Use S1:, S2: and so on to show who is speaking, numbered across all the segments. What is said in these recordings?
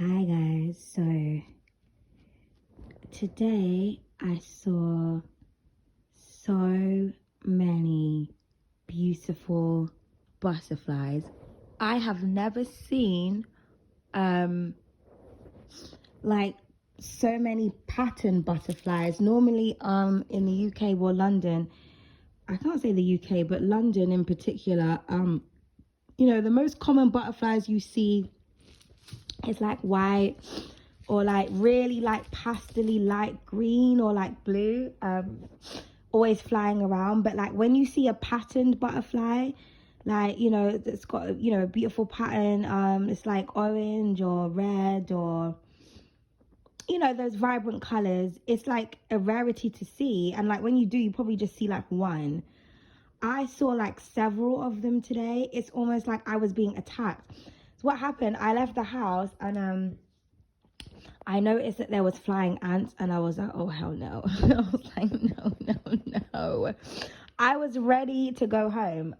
S1: Hi guys, so today I saw so many beautiful butterflies. I have never seen like so many pattern butterflies. Normally in the UK or London, I can't say the UK, but London in particular, the most common butterflies you see is like white or like really like pastely light green or like blue, always flying around. But like when you see a patterned butterfly, like that's got a beautiful pattern, it's like orange or red or those vibrant colors, it's like a rarity to see. And like when you do, you probably just see like one. I saw like several of them today. It's almost like I was being attacked. So what happened, I left the house and I noticed that there was flying ants and I was like, oh hell no. I was like, no. I was ready to go home.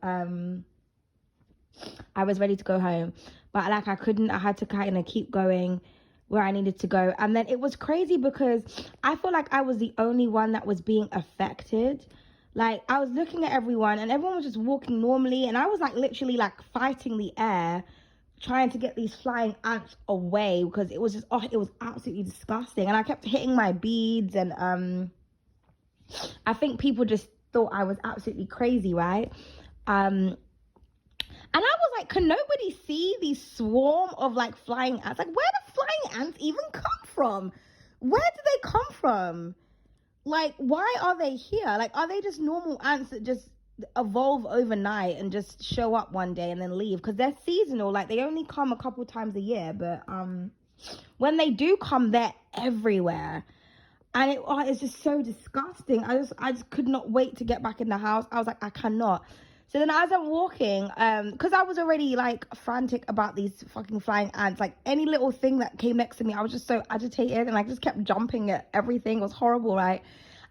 S1: But like I couldn't. I had to kind of keep going where I needed to go. And then it was crazy because I feel like I was the only one that was being affected. Like I was looking at everyone and everyone was just walking normally, and I was like literally like fighting the air trying to get these flying ants away because it was just, it was absolutely disgusting. And I kept hitting my beads, and I think people just thought I was absolutely crazy, right? And I was like, can nobody see these swarm of like flying ants? Like, where do flying ants even come from? Where do they come from? Like, why are they here? Like, are they just normal ants that just evolve overnight and just show up one day and then leave? Because they're seasonal. Like, they only come a couple times a year. But when they do come, they're everywhere. And it's just so disgusting. I just could not wait to get back in the house. I was like, I cannot. So then as I'm walking, because I was already like frantic about these fucking flying ants, like any little thing that came next to me, I was just so agitated and I just kept jumping at everything. It was horrible, right?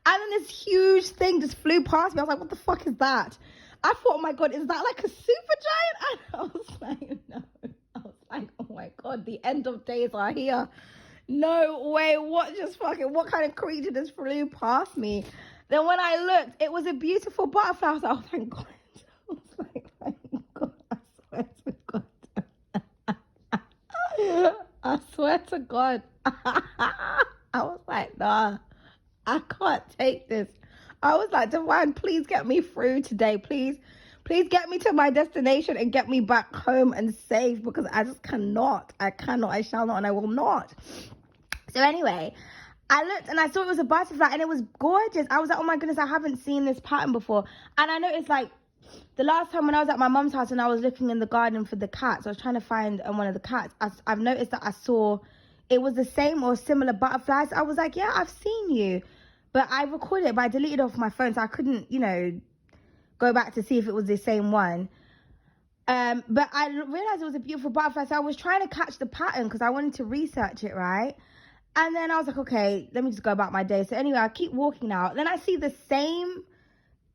S1: And then this huge thing just flew past me. I was like, what the fuck is that? I thought, oh my God, is that like a super giant? And I was like, no. I was like, oh my God, the end of days are here. No way, what kind of creature just flew past me? Then when I looked, it was a beautiful butterfly. I was like, oh, thank God. I was like, thank God, I swear to God. I swear to God. I was like, nah, I can't take this. I was like, Divine, please get me through today. Please get me to my destination and get me back home and safe, because I just cannot. I shall not, and I will not. So anyway, I looked and I saw it was a butterfly and it was gorgeous. I was like, oh my goodness, I haven't seen this pattern before. And I noticed like the last time when I was at my mum's house and I was looking in the garden for the cats, I was trying to find one of the cats. I've noticed that I saw it was the same or similar butterflies. I was like, yeah, I've seen you. But I recorded it, but I deleted it off my phone. So I couldn't, go back to see if it was the same one. But I realized it was a beautiful butterfly. So I was trying to catch the pattern because I wanted to research it, right? And then I was like, okay, let me just go about my day. So anyway, I keep walking now. Then I see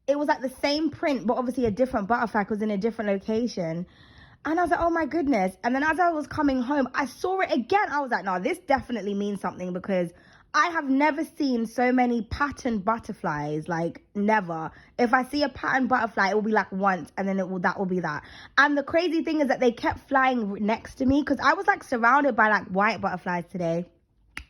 S1: it was like the same print, but obviously a different butterfly was in a different location. And I was like, oh my goodness. And then as I was coming home, I saw it again. I was like, no, this definitely means something, because I have never seen so many patterned butterflies, like never. If I see a patterned butterfly, it will be like once, and then that will be that. And the crazy thing is that they kept flying next to me, because I was like surrounded by like white butterflies today.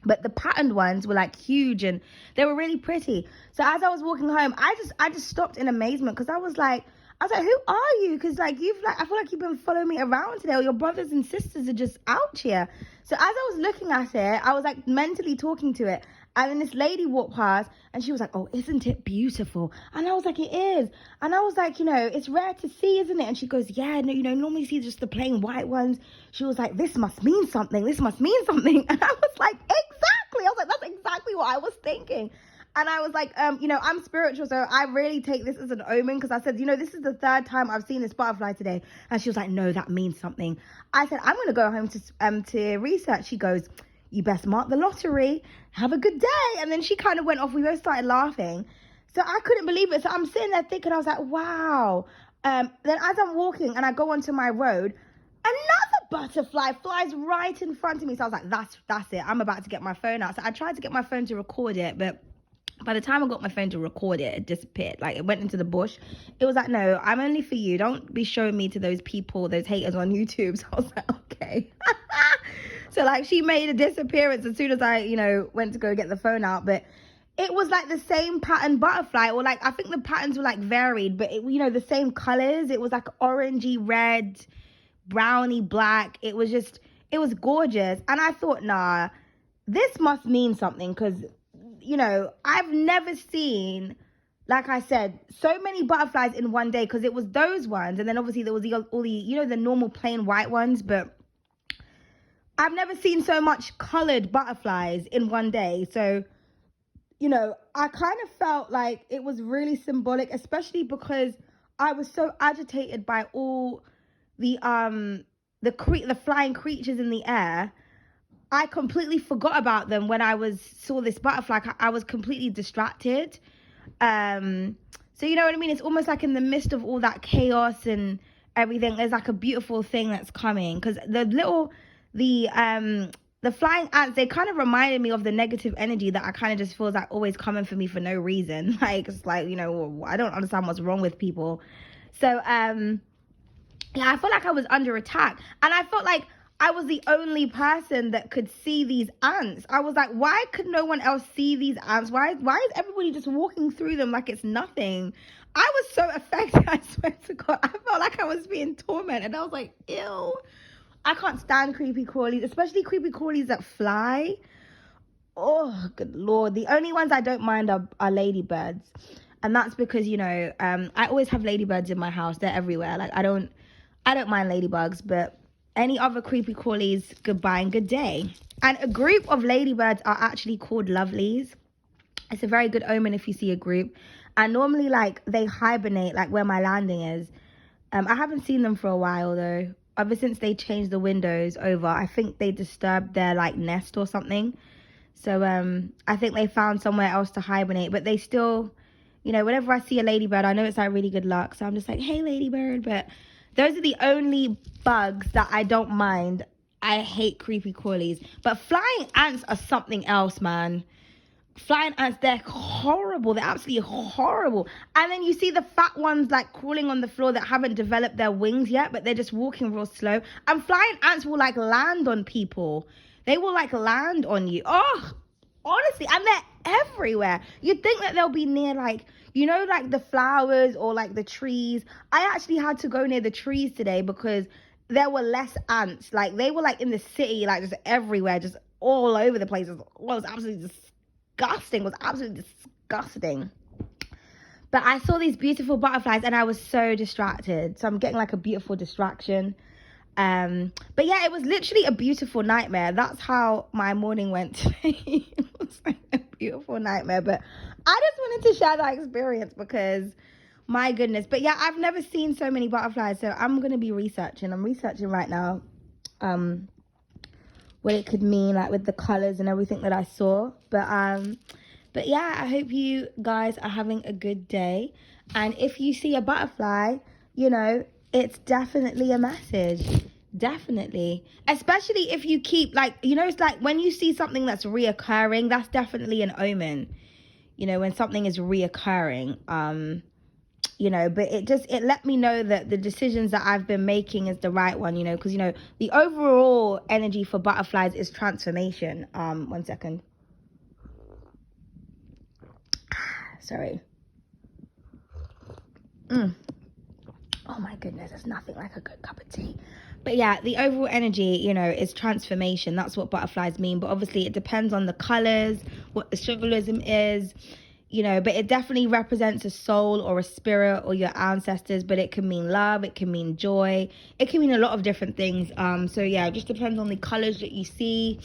S1: But the patterned ones were like huge and they were really pretty. So as I was walking home, I just stopped in amazement, because I was like, who are you? Because like I feel like you've been following me around today, or your brothers and sisters are just out here. So as I was looking at it, I was like mentally talking to it. And then this lady walked past and she was like, oh, isn't it beautiful? And I was like, it is. And I was like, it's rare to see, isn't it? And she goes, yeah, no, normally see just the plain white ones. She was like, this must mean something. This must mean something. And I was like, exactly. I was like, that's exactly what I was thinking. And I was like, I'm spiritual, so I really take this as an omen, because I said, this is the third time I've seen this butterfly today. And she was like, no, that means something. I said, I'm going to go home to research. She goes, you best mark the lottery. Have a good day. And then she kind of went off. We both started laughing. So I couldn't believe it. So I'm sitting there thinking, I was like, wow. Then as I'm walking and I go onto my road, another butterfly flies right in front of me. So I was like, that's it. I'm about to get my phone out. So I tried to get my phone to record it, but by the time I got my phone to record it, it disappeared. Like, it went into the bush. It was like, no, I'm only for you. Don't be showing me to those people, those haters on YouTube. So I was like, okay. So, like, she made a disappearance as soon as I, went to go get the phone out. But it was like the same pattern butterfly, or like, I think the patterns were like varied, but it, the same colors. It was like orangey red, browny black. It was gorgeous. And I thought, nah, this must mean something, because I've never seen, like I said, so many butterflies in one day, because it was those ones, and then obviously there was all the the normal plain white ones, but I've never seen so much colored butterflies in one day. So I kind of felt like it was really symbolic, especially because I was so agitated by all the flying creatures in the air. I completely forgot about them when I saw this butterfly. I was completely distracted. So you know what I mean? It's almost like in the midst of all that chaos and everything, there's like a beautiful thing that's coming. Because the flying ants, they kind of reminded me of the negative energy that I kind of just feels like always coming for me for no reason. Like, it's like, I don't understand what's wrong with people. So, yeah, I felt like I was under attack. And I felt like I was the only person that could see these ants. I was like, why could no one else see these ants? Why is everybody just walking through them like it's nothing? I was so affected, I swear to God. I felt like I was being tormented. I was like, ew. I can't stand creepy crawlies, especially creepy crawlies that fly. Oh, good Lord. The only ones I don't mind are ladybirds. And that's because, I always have ladybirds in my house. They're everywhere. Like, I don't mind ladybugs, but any other creepy crawlies, goodbye and good day. And a group of ladybirds are actually called lovelies. It's a very good omen if you see a group. And normally, like, they hibernate, like where my landing is. I haven't seen them for a while, though. Ever since they changed the windows over, I think they disturbed their, like, nest or something. So, I think they found somewhere else to hibernate. But they still, whenever I see a ladybird, I know it's, like, really good luck. So I'm just like, hey, ladybird, but those are the only bugs that I don't mind. I hate creepy crawlies. But flying ants are something else, man. Flying ants, they're horrible. They're absolutely horrible. And then you see the fat ones like crawling on the floor that haven't developed their wings yet, but they're just walking real slow. And flying ants will like land on people. They will like land on you. Oh, honestly. And they're everywhere. You'd think that they'll be near like, like the flowers or like the trees. I actually had to go near the trees today because there were less ants. Like, they were like in the city, like just everywhere, just all over the place. It was absolutely disgusting. It was absolutely disgusting. But I saw these beautiful butterflies and I was so distracted. So I'm getting like a beautiful distraction. But yeah, it was literally a beautiful nightmare. That's how my morning went today. It was like a beautiful nightmare. But I just wanted to share that experience because, my goodness. But yeah, I've never seen so many butterflies. So I'm going to be researching. I'm researching right now what it could mean, like with the colors and everything that I saw. But yeah, I hope you guys are having a good day. And if you see a butterfly, it's definitely a message. Definitely. Especially if you keep like, it's like when you see something that's reoccurring, that's definitely an omen. When something is reoccurring, but it let me know that the decisions that I've been making is the right one, because, the overall energy for butterflies is transformation. 1 second. Sorry. Oh my goodness, there's nothing like a good cup of tea. But yeah, the overall energy, is transformation. That's what butterflies mean. But obviously it depends on the colors, what the symbolism is, but it definitely represents a soul or a spirit or your ancestors. But it can mean love, it can mean joy, it can mean a lot of different things. So yeah, it just depends on the colors that you see.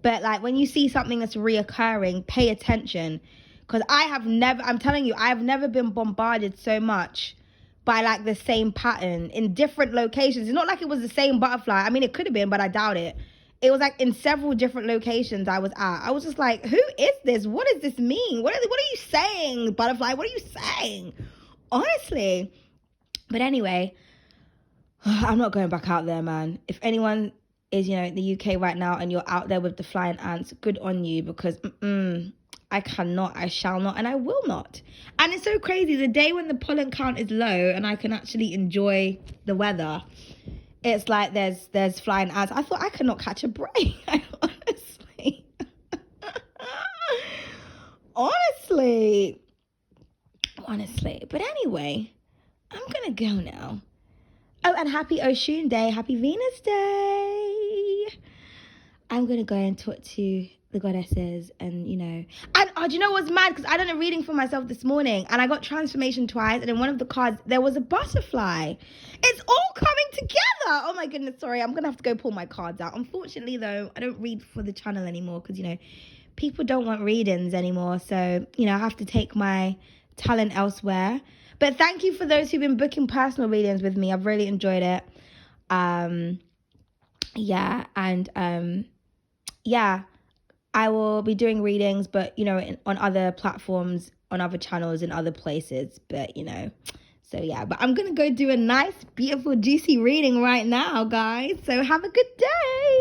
S1: But like when you see something that's reoccurring, pay attention. Because I'm telling you, I've never been bombarded so much by like the same pattern in different locations. It's not like it was the same butterfly. I mean, it could have been, but I doubt it. It was like in several different locations I was at. I was just like, who is this? What does this mean? What are you saying, butterfly? What are you saying? Honestly. But anyway, I'm not going back out there, man. If anyone is, in the UK right now and you're out there with the flying ants, good on you, because I cannot, I shall not, and I will not. And it's so crazy. The day when the pollen count is low and I can actually enjoy the weather, it's like there's flying ants. I thought I could not catch a break. Honestly. Honestly. But anyway, I'm gonna go now. Oh, and happy Oshun Day, happy Venus Day. I'm gonna go and talk to the goddesses, and do you know what's mad? Because I done a reading for myself this morning, and I got transformation twice, and in one of the cards there was a butterfly. It's all coming together. Oh my goodness, sorry, I'm gonna have to go pull my cards out. Unfortunately though, I don't read for the channel anymore, because people don't want readings anymore, so I have to take my talent elsewhere. But thank you for those who've been booking personal readings with me. I've really enjoyed it. I will be doing readings, but on other platforms, on other channels, in other places. But so yeah. But I'm gonna go do a nice, beautiful, juicy reading right now, guys. So have a good day.